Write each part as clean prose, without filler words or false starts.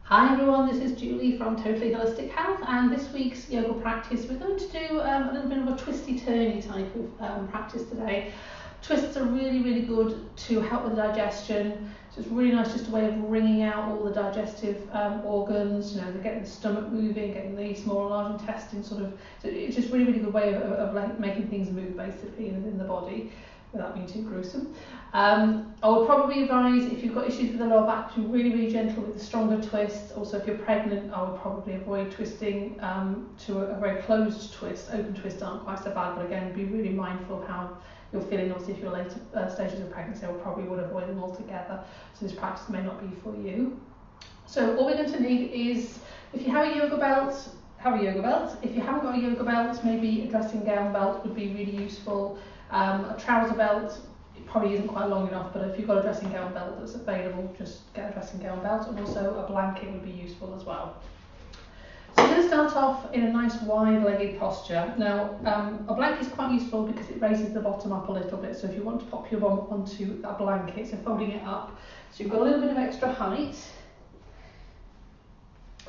Hi everyone, this is Julie from Totally Holistic Health, and this week's yoga practice we're going to do a little bit of a twisty-turny type of practice today. Twists are really good to help with digestion, so it's really nice, just a way of wringing out all the digestive organs, getting the stomach moving, getting the small and large intestine so it's just really good way of like making things move basically in the body without being too gruesome. I would probably advise, if you've got issues with the lower back, to be really gentle with the stronger twists. Also, if you're pregnant, I would probably avoid twisting to a very closed twist. Open twists aren't quite so bad, but again, be really mindful of how you're feeling. Obviously, if you're later stages of pregnancy, I probably would avoid them altogether. So this practice may not be for you. So all we're going to need is, if you have a yoga belt, have a yoga belt. If you haven't got a yoga belt, maybe a dressing gown belt would be really useful. A trouser belt, it probably isn't quite long enough, but if you've got a dressing gown belt that's available, just get a dressing gown belt, and also a blanket would be useful as well. So we're going to start off in a nice wide-legged posture. Now, a blanket is quite useful because it raises the bottom up a little bit, so if you want to pop your bum onto that blanket, so folding it up, so you've got a little bit of extra height,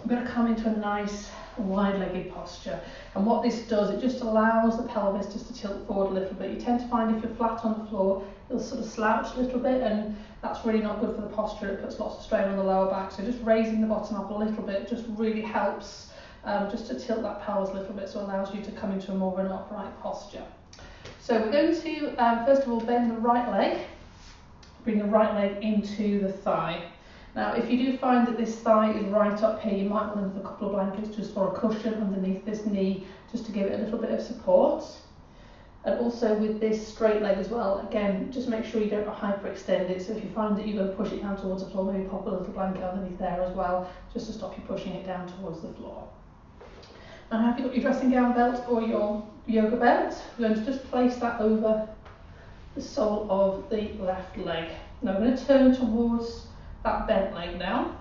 we're going to come into a nice wide-legged posture, and what this does, it just allows the pelvis just to tilt forward a little bit. You tend to find if you're flat on the floor, you'll sort of slouch a little bit, and that's really not good for the posture. It puts lots of strain on the lower back, so just raising the bottom up a little bit just really helps just to tilt that pelvis a little bit, so it allows you to come into a more of an upright posture. So we're going to first of all bend the right leg, bring the right leg into the thigh. Now, if you do find that this thigh is right up here, you might want a couple of blankets just or a cushion underneath this knee just to give it a little bit of support. And also with this straight leg as well, again, just make sure you don't hyperextend it. So if you find that you're going to push it down towards the floor, maybe pop a little blanket underneath there as well, just to stop you pushing it down towards the floor. Now, have you got your dressing gown belt or your yoga belt? We're going to just place that over the sole of the left leg. Now we're going to turn towards that bent leg now.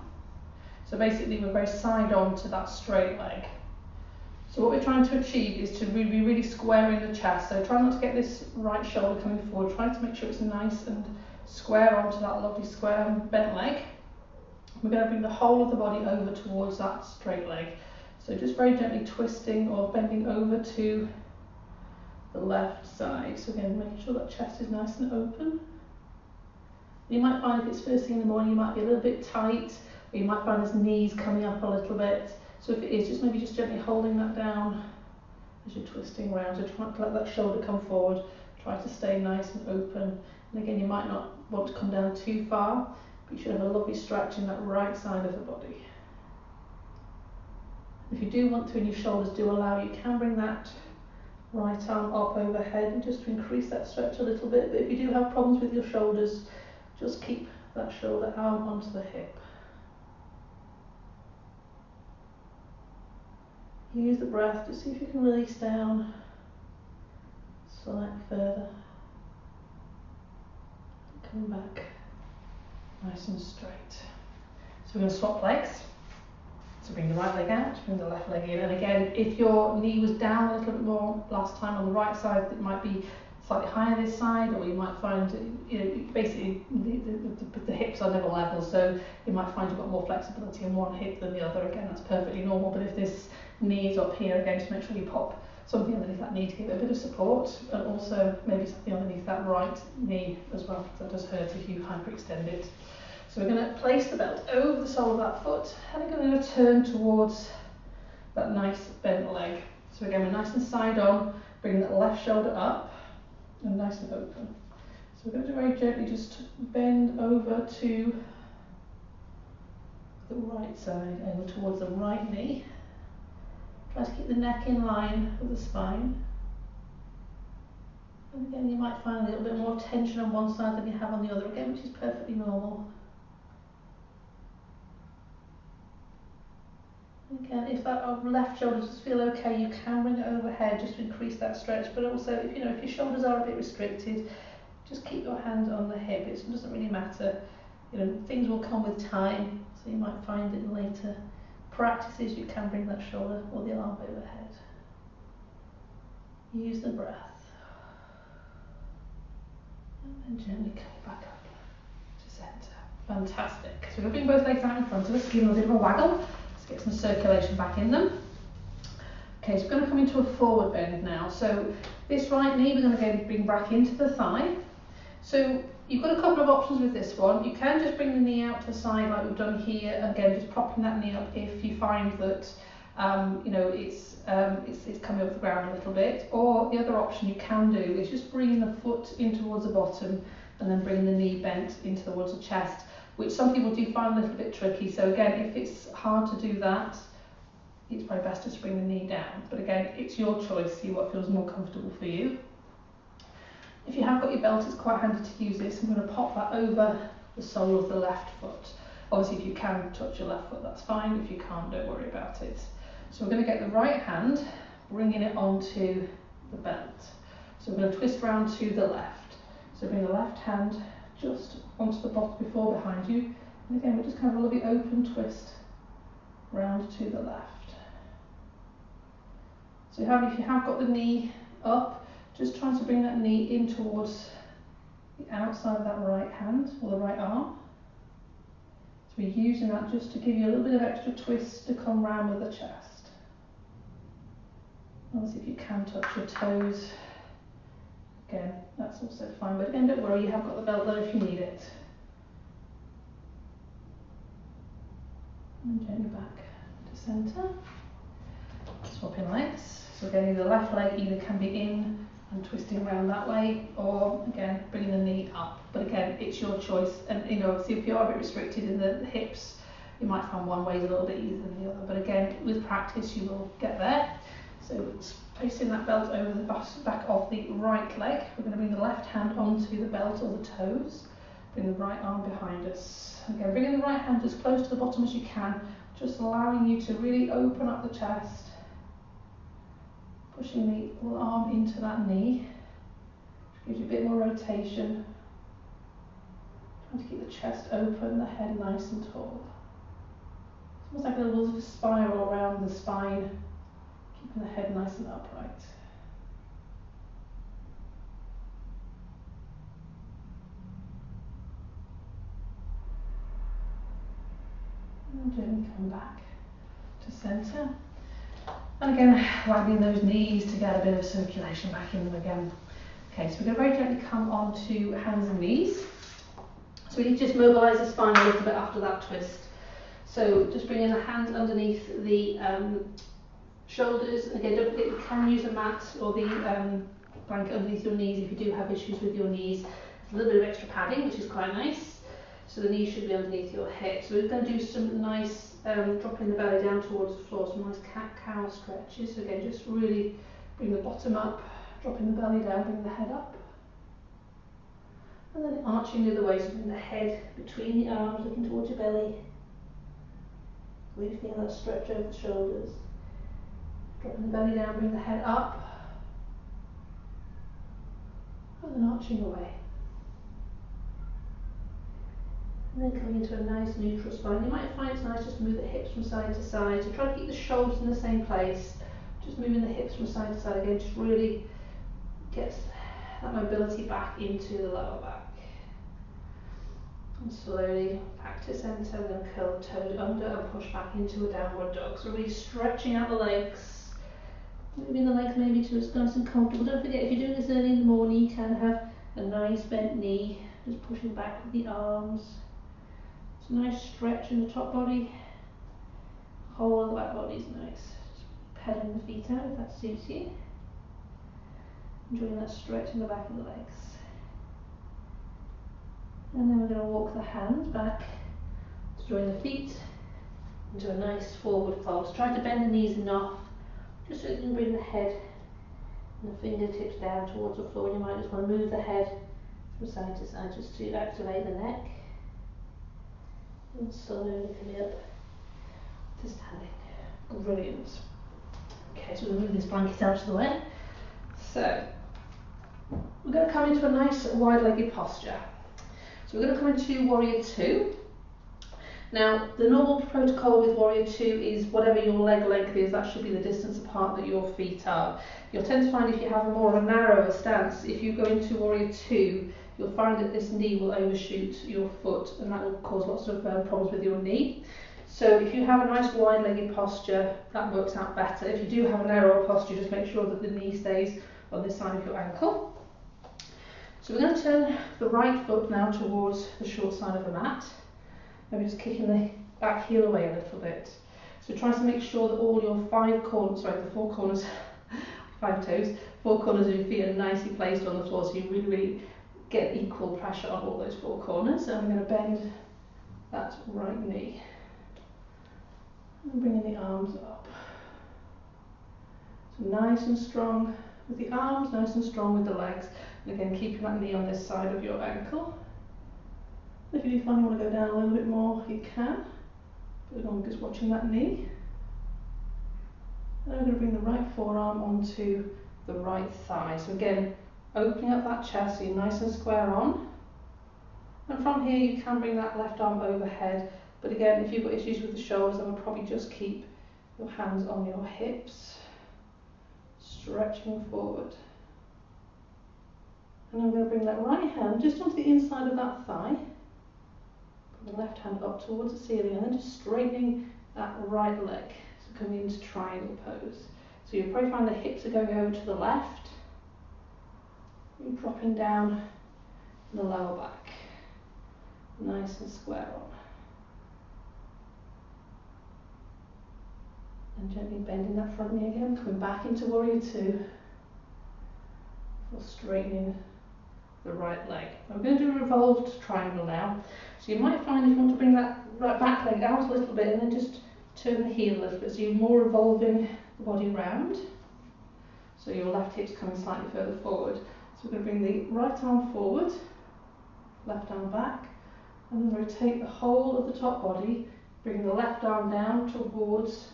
So basically we're very side on to that straight leg. So what we're trying to achieve is to be really squaring the chest. So try not to get this right shoulder coming forward. Try to make sure it's nice and square onto that lovely square bent leg. We're going to bring the whole of the body over towards that straight leg. So just very gently twisting or bending over to the left side. So again, making sure that chest is nice and open. You might find if it's first thing in the morning, you might be a little bit tight, or you might find his knees coming up a little bit. So if it is, just maybe just gently holding that down as you're twisting around. So try not to let that shoulder come forward. Try to stay nice and open. And again, you might not want to come down too far, but you should have a lovely stretch in that right side of the body. If you do want to, and your shoulders do allow, you can bring that right arm up overhead and just to increase that stretch a little bit. But if you do have problems with your shoulders, just keep that shoulder arm onto the hip. Use the breath to see if you can release down slightly further. Coming back nice and straight. So we're going to swap legs. So bring the right leg out, bring the left leg in. And again, if your knee was down a little bit more last time on the right side, it might be slightly higher this side, or you might find, basically the hips are never level, so you might find you've got more flexibility in one hip than the other. Again, that's perfectly normal, but if this knee is up here, again, just make sure you pop something underneath that knee to give it a bit of support, and also maybe something underneath that right knee as well, because that does hurt if you hyperextend it. So we're going to place the belt over the sole of that foot, and we're going to turn towards that nice bent leg. So again, we're nice and side on, bringing that left shoulder up, and nice and open. So we're going to very gently just bend over to the right side, over towards the right knee. Try to keep the neck in line with the spine. And again, you might find a little bit more tension on one side than you have on the other, again, which is perfectly normal. Again, if that left shoulder does feel okay, you can bring it overhead just to increase that stretch. But also, if your shoulders are a bit restricted, just keep your hand on the hip. It doesn't really matter. Things will come with time, so you might find in later practices you can bring that shoulder or the arm overhead. Use the breath, and then gently come back up to centre. Fantastic. So we're going to bring both legs out in front of us, give them a bit of a waggle. Let's get some circulation back in them. Okay, so we're going to come into a forward bend now. So this right knee we're going to bring back into the thigh. So you've got a couple of options with this one. You can just bring the knee out to the side like we've done here. Again, just propping that knee up if you find that you know it's coming off the ground a little bit. Or the other option you can do is just bringing the foot in towards the bottom and then bringing the knee bent into towards the chest, which some people do find a little bit tricky. So again, if it's hard to do that, it's probably best to bring the knee down. But again, it's your choice, see what feels more comfortable for you. If you have got your belt, it's quite handy to use this. I'm going to pop that over the sole of the left foot. Obviously, if you can touch your left foot, that's fine. If you can't, don't worry about it. So we're going to get the right hand, bringing it onto the belt. So we're going to twist round to the left. So bring the left hand just onto the bottom before behind you. And again, we're just kind of a little bit open twist round to the left. So if you have got the knee up, just trying to bring that knee in towards the outside of that right hand or the right arm. So we're using that just to give you a little bit of extra twist to come round with the chest. Obviously, if you can touch your toes, again, that's also fine. But again, don't worry, you have got the belt there if you need it. And gently back to centre. Swapping legs. So again, either the left leg either can be in and twisting around that way, or again bringing the knee up. But again, it's your choice. And you know, if you are a bit restricted in the hips, you might find one way is a little bit easier than the other. But again, with practice, you will get there. So placing that belt over the back of the right leg, we're going to bring the left hand onto the belt or the toes. Bring the right arm behind us. Again, bringing the right hand as close to the bottom as you can, just allowing you to really open up the chest. Pushing the arm into that knee, which gives you a bit more rotation. Trying to keep the chest open, the head nice and tall. It's almost like a little spiral around the spine, keeping the head nice and upright. And then come back to centre. And again, wagging those knees to get a bit of circulation back in them again. Okay, so we're going to very gently come onto hands and knees. So we need to just mobilise the spine a little bit after that twist. So just bringing the hands underneath the shoulders. Again, don't forget you can use a mat or the blanket underneath your knees if you do have issues with your knees. There's a little bit of extra padding, which is quite nice. So the knees should be underneath your hips. So we're going to do some nice dropping the belly down towards the floor, some nice cat-cow stretches. So again, just really bring the bottom up, dropping the belly down, bring the head up. And then arching the other way, so bring the head between the arms, looking towards your belly. Really feeling that stretch over the shoulders. Dropping the belly down, bring the head up. And then arching away. And then coming into a nice neutral spine. You might find it's nice just to move the hips from side to side. So try to keep the shoulders in the same place. Just moving the hips from side to side again, just really gets that mobility back into the lower back. And slowly back to centre, then curl the toes under and push back into a downward dog. So really stretching out the legs. Moving the legs maybe to as nice and comfortable. Don't forget, if you're doing this early in the morning, you can have a nice bent knee. Just pushing back with the arms. It's a nice stretch in the top body. The whole of the back body is nice. Just pedaling the feet out if that suits you. Enjoying that stretch in the back of the legs. And then we're going to walk the hands back to join the feet into a nice forward fold. So try to bend the knees enough just so you can bring the head and the fingertips down towards the floor. You might just want to move the head from side to side just to activate the neck. And slowly coming up to standing. Brilliant. Okay, so we'll move this blanket out of the way. So we're going to come into a nice wide-legged posture. So we're going to come into Warrior 2. Now, the normal protocol with Warrior 2 is whatever your leg length is, that should be the distance apart that your feet are. You'll tend to find if you have a more of a narrower stance, if you go into Warrior 2, you'll find that this knee will overshoot your foot, and that will cause lots of problems with your knee. So if you have a nice wide-legged posture, that works out better. If you do have a narrower posture, just make sure that the knee stays on this side of your ankle. So we're going to turn the right foot now towards the short side of the mat. Maybe just kicking the back heel away a little bit. So try to make sure that all your four corners of your feet are nicely placed on the floor, so you really get equal pressure on all those four corners. And we're going to bend that right knee. And bringing the arms up. So nice and strong with the arms, nice and strong with the legs. And again, keeping that knee on this side of your ankle. If you do find you want to go down a little bit more, you can. But as long as watching that knee. And I'm going to bring the right forearm onto the right thigh. So again, opening up that chest so you're nice and square on. And from here you can bring that left arm overhead. But again, if you've got issues with the shoulders, then we'll probably just keep your hands on your hips, stretching forward. And I'm going to bring that right hand just onto the inside of that thigh. Bring the left hand up towards the ceiling, and then just straightening that right leg. So coming into triangle pose. So you'll probably find the hips are going over to the left. You're dropping down in the lower back. Nice and square on. And gently bending that front knee again, coming back into warrior two. For straightening the right leg. I'm going to do a revolved triangle now. So you might find if you want to bring that right back leg out a little bit and then just turn the heel a little bit, so you're more revolving the body round. So your left hip's coming slightly further forward. So we're going to bring the right arm forward, left arm back, and then rotate the whole of the top body, bringing the left arm down towards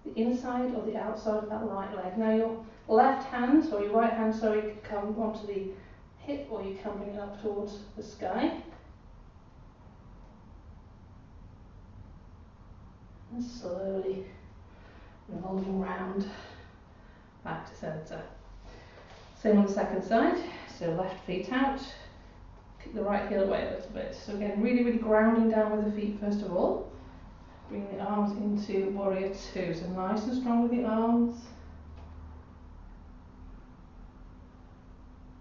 the inside or the outside of that right leg. Now your left hand, or your right hand, sorry, can come onto the hip, or you can bring it up towards the sky. And slowly revolving round back to centre. Same on the second side, so left feet out, kick the right heel away a little bit. So again, really grounding down with the feet first of all. Bring the arms into warrior two, so nice and strong with the arms.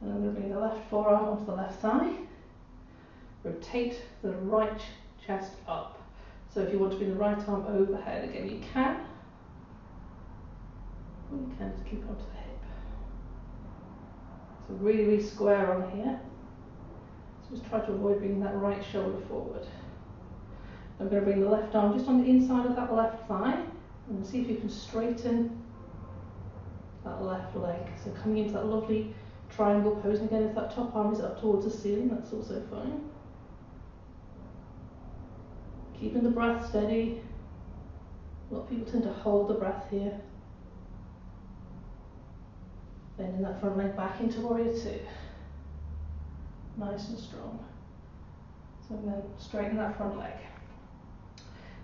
And I'm going to bring the left forearm onto the left thigh. Rotate the right chest up. So if you want to bring the right arm overhead, again you can. Or you can just keep it onto the hip. So really square on here. So just try to avoid bringing that right shoulder forward. I'm going to bring the left arm just on the inside of that left thigh and see if you can straighten that left leg. So coming into that lovely triangle pose, and again if that top arm is up towards the ceiling, that's also fine. Keeping the breath steady. A lot of people tend to hold the breath here. Bending that front leg back into warrior two. Nice and strong. So I'm going to straighten that front leg.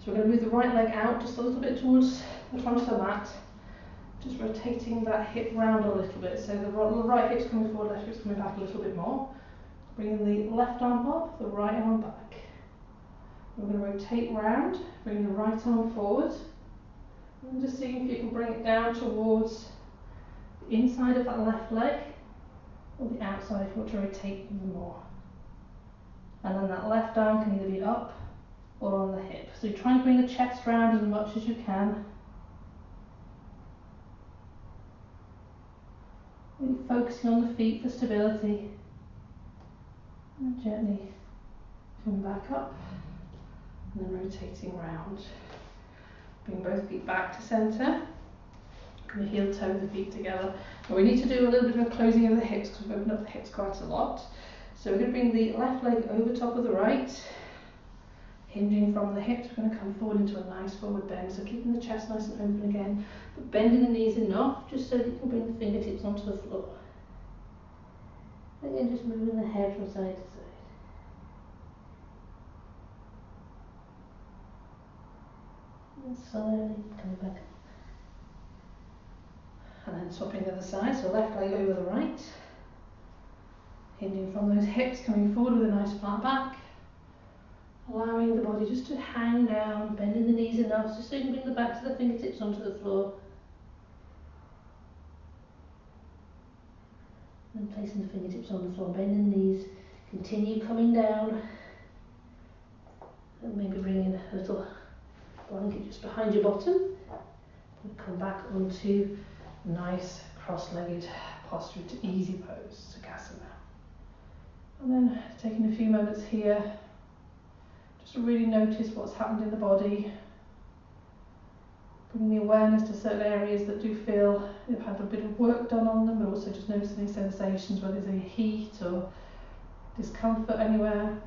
So we're going to move the right leg out just a little bit towards the front of the mat. Just rotating that hip round a little bit. So the right hip's coming forward, left hip's coming back a little bit more. Bringing the left arm up, the right arm back. We're going to rotate round, bring the right arm forward. And just seeing if you can bring it down towards the inside of that left leg, or the outside if you want to rotate even more. And then that left arm can either be up or on the hip. So you're trying to bring the chest round as much as you can. Really focusing on the feet for stability. And gently coming back up. And then rotating round. Bring both feet back to centre. And the heel toe the feet together. And we need to do a little bit of a closing of the hips because we've opened up the hips quite a lot. So we're going to bring the left leg over top of the right. Hinging from the hips, we're going to come forward into a nice forward bend. So keeping the chest nice and open again, but bending the knees enough just so that you can bring the fingertips onto the floor. Again, just moving the head from side to side. And slowly coming back up. And then swapping the other side, so left leg over the right. hinging from those hips, coming forward with a nice flat back. Allowing the body just to hang down, bending the knees enough just so you can bring the backs of the fingertips onto the floor. And placing the fingertips on the floor, bending the knees. Continue coming down. And maybe bringing a little blanket just behind your bottom. And come back onto nice cross-legged posture to easy pose, Sukhasana. And then taking a few moments here just to really notice what's happened in the body. Bringing the awareness to certain areas that do feel they've had a bit of work done on them, but also just noticing any sensations, whether there's any heat or discomfort anywhere.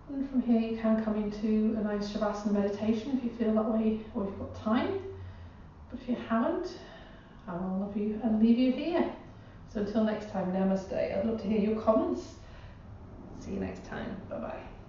And from here you can come into a nice Shavasana meditation if you feel that way or if you've got time. But if you haven't, I will love you and leave you here. So until next time, namaste. I'd love to hear your comments. See you next time. Bye bye.